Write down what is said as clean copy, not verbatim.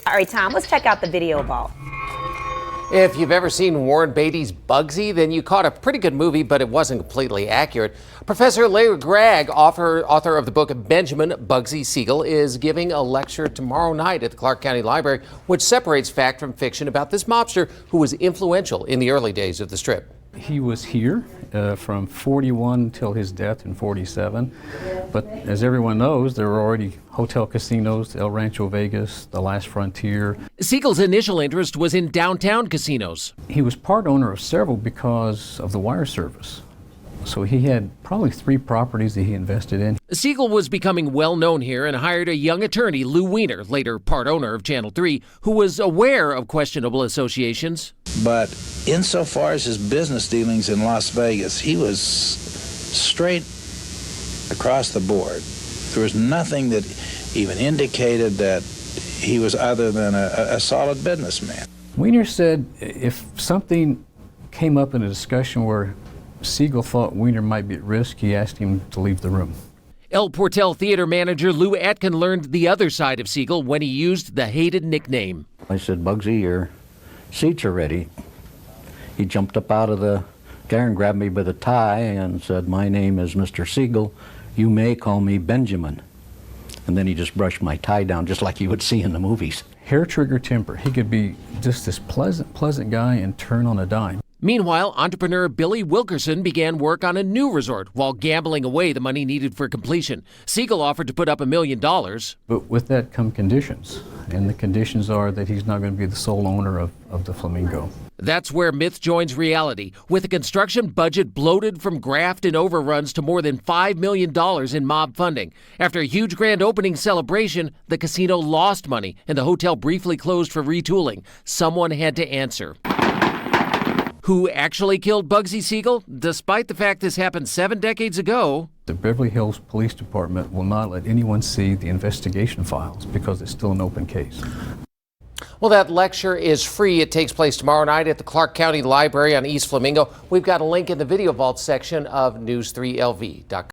All right, Tom, let's check out the video vault. If you've ever seen Warren Beatty's Bugsy, then you caught a pretty good movie, but it wasn't completely accurate. Professor Larry Gragg, author of the book Benjamin Bugsy Siegel, is giving a lecture tomorrow night at the Clark County Library, which separates fact from fiction about this mobster who was influential in the early days of the strip. He was here from 41 till his death in 47, but as everyone knows, there were already hotel casinos, El Rancho Vegas, The Last Frontier. Siegel's initial interest was in downtown casinos. He was part owner of several because of the wire service. So he had probably 3 properties that he invested in. Siegel was becoming well known here and hired a young attorney, Lou Weiner, later part owner of Channel 3, who was aware of questionable associations. But insofar as his business dealings in Las Vegas, he was straight across the board. There was nothing that even indicated that he was other than a solid businessman. Weiner said if something came up in a discussion where Siegel thought Weiner might be at risk, he asked him to leave the room. El Portel theater manager Lou Atkin learned the other side of Siegel when he used the hated nickname. I said, "Bugsy, your seats are ready." He jumped up out of the car and grabbed me by the tie and said, "My name is Mr. Siegel. You may call me Benjamin." And then he just brushed my tie down just like you would see in the movies. Hair trigger temper. He could be just this pleasant guy and turn on a dime. Meanwhile, entrepreneur Billy Wilkerson began work on a new resort while gambling away the money needed for completion. Siegel offered to put up $1 million. But with that come conditions, and the conditions are that he's not going to be the sole owner of the Flamingo. That's where myth joins reality, with a construction budget bloated from graft and overruns to more than $5 million in mob funding. After a huge grand opening celebration, the casino lost money and the hotel briefly closed for retooling. Someone had to answer. Who actually killed Bugsy Siegel? Despite the fact this happened 7 decades ago, The Beverly Hills Police Department will not let anyone see the investigation files because it's still an open case. Well, that lecture is free. It takes place tomorrow night at the Clark County Library on East Flamingo. We've got a link in the video vault section of news3lv.com.